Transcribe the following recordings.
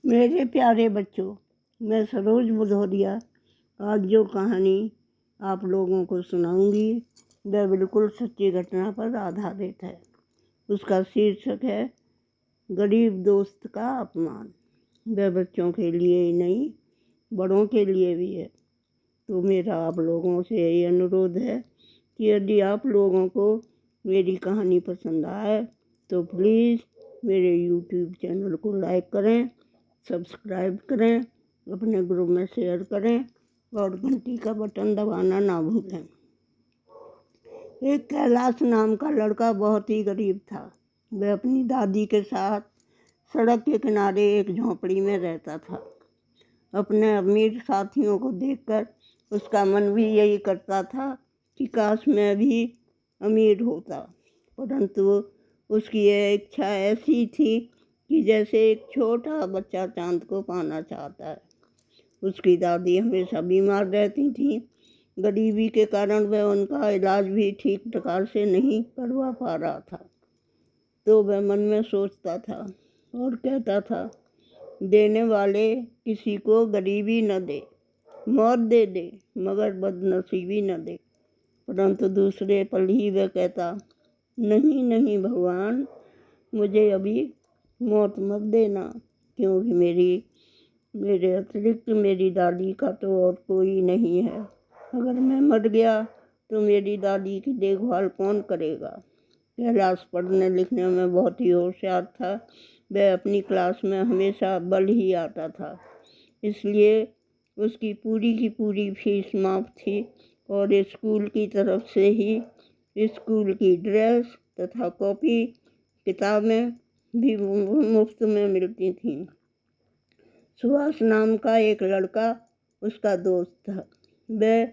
मेरे प्यारे बच्चों, मैं सरोज भदौरिया आज जो कहानी आप लोगों को सुनाऊंगी वह बिल्कुल सच्ची घटना पर आधारित है। उसका शीर्षक है गरीब दोस्त का अपमान। वह बच्चों के लिए ही नहीं, बड़ों के लिए भी है। तो मेरा आप लोगों से यही अनुरोध है कि यदि आप लोगों को मेरी कहानी पसंद आए तो प्लीज़ मेरे YouTube चैनल को लाइक करें, सब्सक्राइब करें, अपने ग्रुप में शेयर करें और घंटी का बटन दबाना ना भूलें। एक कैलाश नाम का लड़का बहुत ही गरीब था। वह अपनी दादी के साथ सड़क के किनारे एक झोंपड़ी में रहता था। अपने अमीर साथियों को देखकर उसका मन भी यही करता था कि काश मैं भी अमीर होता, परंतु उसकी यह इच्छा ऐसी थी कि जैसे एक छोटा बच्चा चांद को पाना चाहता है। उसकी दादी हमेशा बीमार रहती थी। गरीबी के कारण वह उनका इलाज भी ठीक प्रकार से नहीं करवा पा रहा था। तो वह मन में सोचता था और कहता था, देने वाले किसी को गरीबी न दे, मौत दे दे, मगर बदनसीबी न दे। परंतु दूसरे पल ही वह कहता, नहीं नहीं भगवान, मुझे अभी मौत मत देना, क्योंकि मेरे अतिरिक्त मेरी दादी का तो और कोई नहीं है। अगर मैं मर गया तो मेरी दादी की देखभाल कौन करेगा। कैलाश पढ़ने लिखने में बहुत ही होशियार था। वह अपनी क्लास में हमेशा अव्वल ही आता था, इसलिए उसकी पूरी की पूरी फीस माफ थी और स्कूल की तरफ से ही स्कूल की ड्रेस तथा कॉपी किताबें भी मुफ्त में मिलती थीं। सुभाष नाम का एक लड़का उसका दोस्त था। वह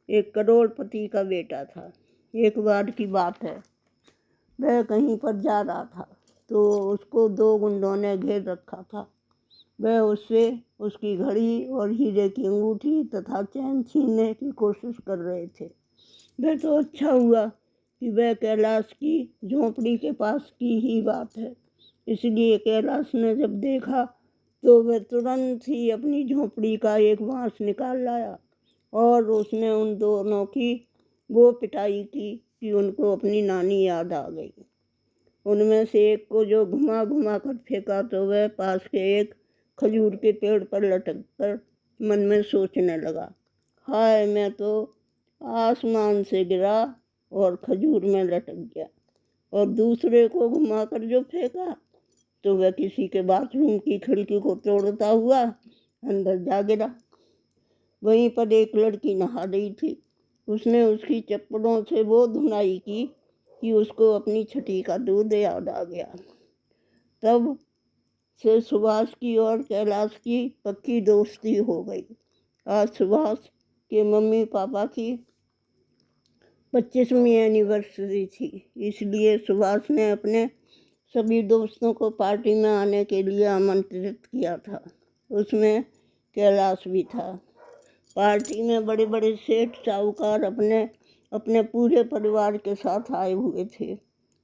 एक करोड़पति का बेटा था। एक बार की बात है, वह कहीं पर जा रहा था तो उसको दो गुंडों ने घेर रखा था। वह उससे उसकी घड़ी और हीरे की अंगूठी तथा चैन छीनने की कोशिश कर रहे थे। वह तो अच्छा हुआ कि वह कैलाश की झोंपड़ी के पास की ही बात है, इसलिए कैलाश ने जब देखा तो वह तुरंत ही अपनी झोंपड़ी का एक बांस निकाल लाया और उसने उन दोनों की वो पिटाई की कि उनको अपनी नानी याद आ गई। उनमें से एक को जो घुमा घुमा कर फेंका तो वह पास के एक खजूर के पेड़ पर लटक कर मन में सोचने लगा, हाय मैं तो आसमान से गिरा और खजूर में लटक गया। और दूसरे को घुमाकर जो फेंका तो वह किसी के बाथरूम की खिड़की को तोड़ता हुआ अंदर जा गिरा। वहीं पर एक लड़की नहा रही थी। उसने उसकी चप्पलों से वो धुनाई की कि उसको अपनी छठी का दूध याद आ गया। तब से सुभाष की और कैलाश की पक्की दोस्ती हो गई। आज सुभाष के मम्मी पापा की 25वीं एनिवर्सरी थी, इसलिए सुभाष ने अपने सभी दोस्तों को पार्टी में आने के लिए आमंत्रित किया था। उसमें कैलाश भी था। पार्टी में बड़े बड़े सेठ साहूकार अपने पूरे परिवार के साथ आए हुए थे।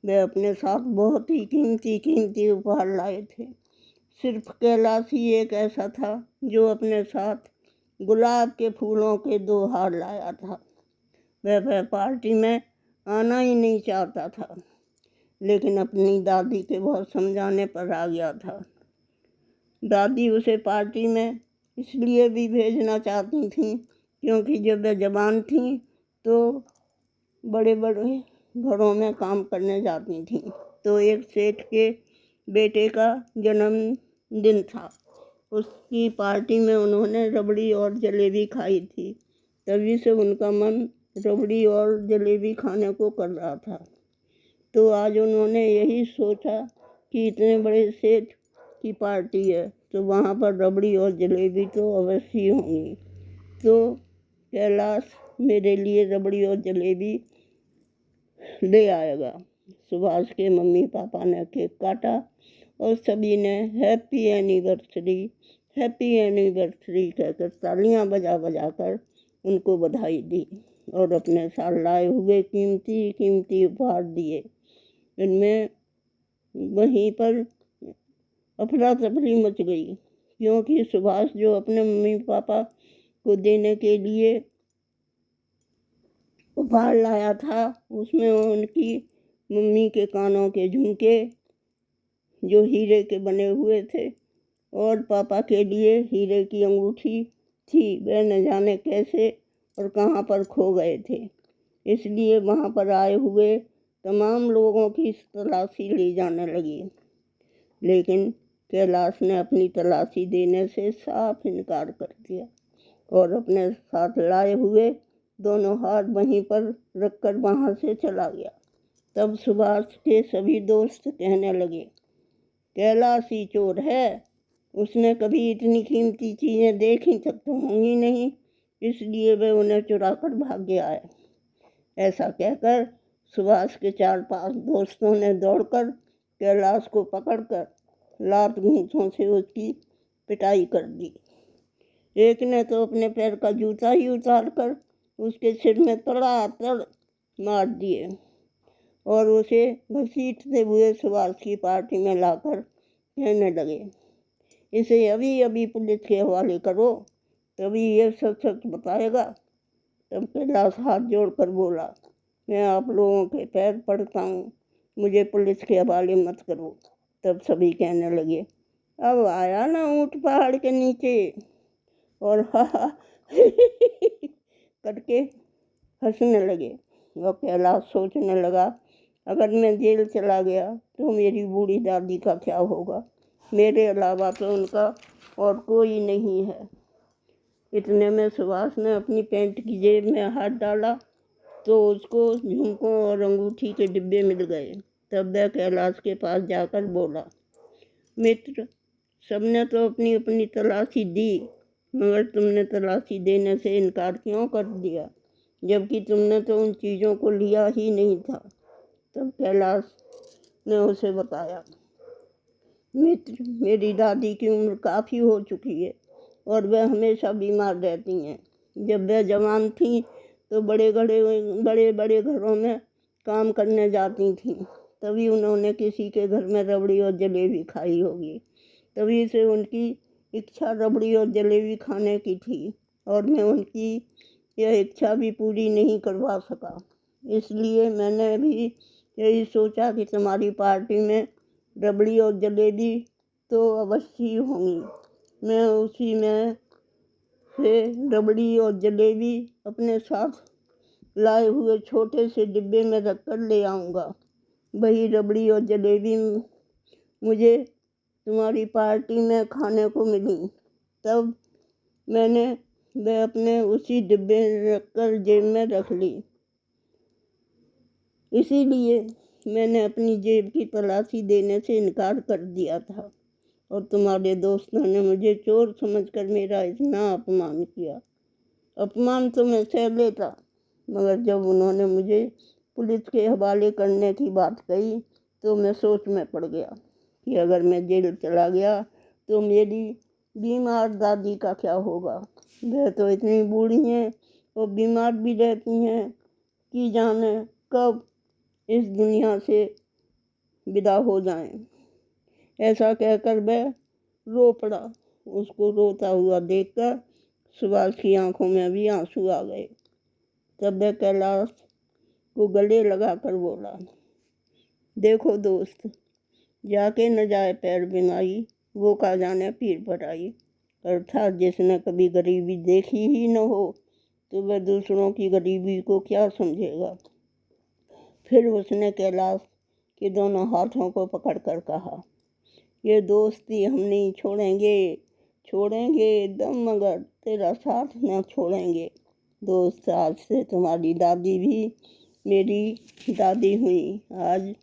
वे अपने साथ बहुत ही कीमती उपहार लाए थे। सिर्फ कैलाश ही एक ऐसा था जो अपने साथ गुलाब के फूलों के 2 हार लाया था। वह पार्टी में आना ही नहीं चाहता था, लेकिन अपनी दादी के बहुत समझाने पर आ गया था। दादी उसे पार्टी में इसलिए भी भेजना चाहती थी क्योंकि जब वह जवान थी तो बड़े बड़े घरों में काम करने जाती थी। तो एक सेठ के बेटे का जन्मदिन था। उसकी पार्टी में उन्होंने रबड़ी और जलेबी खाई थी। तभी से उनका मन रबड़ी और जलेबी खाने को कर रहा था। तो आज उन्होंने यही सोचा कि इतने बड़े सेठ की पार्टी है तो वहाँ पर रबड़ी और जलेबी तो अवश्य होंगी। तो कैलाश मेरे लिए रबड़ी और जलेबी ले आएगा। सुभाष के मम्मी पापा ने केक काटा और सभी ने हैप्पी एनिवर्सरी कहकर तालियां बजा कर उनको बधाई दी और अपने साथ लाए हुए कीमती उपहार दिए। इनमें वहीं पर अफरा तफरी मच गई क्योंकि सुभाष जो अपने मम्मी पापा को देने के लिए उपहार लाया था उसमें उनकी मम्मी के कानों के झुमके जो हीरे के बने हुए थे और पापा के लिए हीरे की अंगूठी थी। वह न जाने कैसे और कहाँ पर खो गए थे, इसलिए वहाँ पर आए हुए तमाम लोगों की तलाशी ली जाने लगी। लेकिन कैलाश ने अपनी तलाशी देने से साफ इनकार कर दिया और अपने साथ लाए हुए दोनों हाथ वहीं पर रखकर वहाँ से चला गया। तब सुभाष के सभी दोस्त कहने लगे, कैलाश ही चोर है, उसने कभी इतनी कीमती चीज़ें देखी तक तो होंगी नहीं, इसलिए वह उन्हें चुरा कर भाग गया है। ऐसा कहकर सुभाष के 4-5 दोस्तों ने दौड़कर कैलाश को पकड़कर लात घूंसों से उसकी पिटाई कर दी। एक ने तो अपने पैर का जूता ही उतार कर उसके सिर में तड़ातड़ मार दिए और उसे घसीटते हुए सुभाष की पार्टी में लाकर कहने लगे, इसे अभी अभी पुलिस के हवाले करो, तभी ये सच सच बताएगा। तब कैलाश हाथ जोड़कर बोला, मैं आप लोगों के पैर पड़ता हूँ, मुझे पुलिस के हवाले मत करो। तब सभी कहने लगे, अब आया ना ऊँट पहाड़ के नीचे, और हा हा करके हंसने लगे। और कैलाश सोचने लगा, अगर मैं जेल चला गया तो मेरी बूढ़ी दादी का क्या होगा, मेरे अलावा तो उनका और कोई नहीं है। इतने में सुभाष ने अपनी पैंट की जेब में हाथ डाला तो उसको झुमकों और अंगूठी के डिब्बे मिल गए। तब वह कैलाश के पास जाकर बोला, मित्र, सबने तो अपनी अपनी तलाशी दी, मगर तुमने तलाशी देने से इनकार क्यों कर दिया, जबकि तुमने तो उन चीज़ों को लिया ही नहीं था। तब कैलाश ने उसे बताया, मित्र, मेरी दादी की उम्र काफ़ी हो चुकी है और वह हमेशा बीमार रहती हैं। जब वह जवान थीं तो बड़े बड़े घरों में काम करने जाती थीं, तभी उन्होंने किसी के घर में रबड़ी और जलेबी खाई होगी, तभी से उनकी इच्छा रबड़ी और जलेबी खाने की थी और मैं उनकी यह इच्छा भी पूरी नहीं करवा सका। इसलिए मैंने भी यही सोचा कि तुम्हारी पार्टी में रबड़ी और जलेबी तो अवश्य ही होंगी। मैं उसी में से रबड़ी और जलेबी अपने साथ लाए हुए छोटे से डिब्बे में रखकर ले आऊँगा। वही रबड़ी और जलेबी मुझे तुम्हारी पार्टी में खाने को मिली। तब मैंने वह अपने उसी डिब्बे में रखकर जेब में रख ली। इसीलिए मैंने अपनी जेब की तलाशी देने से इनकार कर दिया था और तुम्हारे दोस्तों ने मुझे चोर समझकर मेरा इतना अपमान किया। अपमान तो मैं सह लेता, मगर जब उन्होंने मुझे पुलिस के हवाले करने की बात कही तो मैं सोच में पड़ गया कि अगर मैं जेल चला गया तो मेरी बीमार दादी का क्या होगा। वह तो इतनी बूढ़ी हैं और बीमार भी रहती हैं कि जाने कब इस दुनिया से विदा हो जाएं। ऐसा कहकर वह रो पड़ा। उसको रोता हुआ देखकर सुभाष की आंखों में भी आंसू आ गए। तब वह कैलाश को गले लगाकर बोला, देखो दोस्त, जाके न जाए पैर बिनाई, वो का जाने पीर पर आई। अर्थात जिसने कभी गरीबी देखी ही न हो तो वह दूसरों की गरीबी को क्या समझेगा। फिर उसने कैलाश के दोनों हाथों को पकड़कर कहा, ये दोस्ती हम नहीं छोड़ेंगे दम मगर तेरा साथ न छोड़ेंगे। दोस्त, आज से तुम्हारी दादी भी मेरी दादी हुई। आज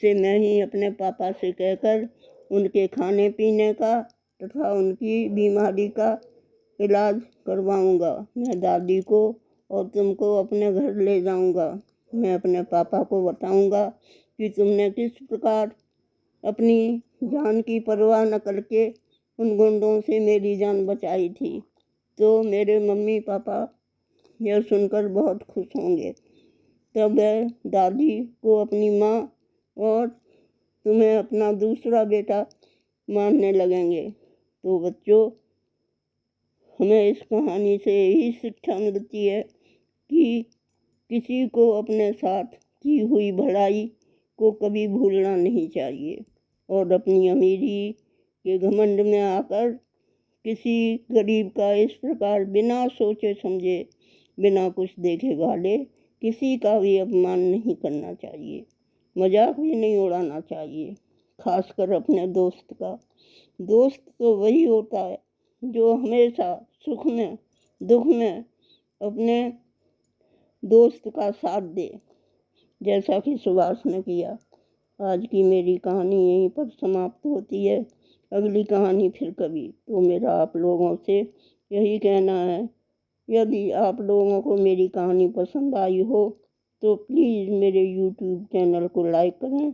से मैं ही अपने पापा से कहकर उनके खाने पीने का तथा उनकी बीमारी का इलाज करवाऊंगा। मैं दादी को और तुमको अपने घर ले जाऊंगा। मैं अपने पापा को बताऊंगा कि तुमने किस प्रकार अपनी जान की परवाह न करके उन गुंडों से मेरी जान बचाई थी। तो मेरे मम्मी पापा यह सुनकर बहुत खुश होंगे। तब वह दादी को अपनी माँ और तुम्हें अपना दूसरा बेटा मानने लगेंगे। तो बच्चों, हमें इस कहानी से यही शिक्षा मिलती है कि किसी को अपने साथ की हुई भलाई को कभी भूलना नहीं चाहिए और अपनी अमीरी के घमंड में आकर किसी गरीब का इस प्रकार बिना सोचे समझे, बिना कुछ देखे भाले किसी का भी अपमान नहीं करना चाहिए, मजाक भी नहीं उड़ाना चाहिए, खासकर अपने दोस्त का। दोस्त तो वही होता है जो हमेशा सुख में दुख में अपने दोस्त का साथ दे, जैसा कि सुभाष ने किया। आज की मेरी कहानी यहीं पर समाप्त होती है। अगली कहानी फिर कभी। तो मेरा आप लोगों से यही कहना है, यदि आप लोगों को मेरी कहानी पसंद आई हो तो प्लीज़ मेरे यूट्यूब चैनल को लाइक करें,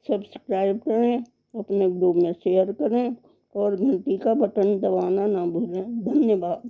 सब्सक्राइब करें, अपने ग्रुप में शेयर करें और घंटी का बटन दबाना ना भूलें। धन्यवाद।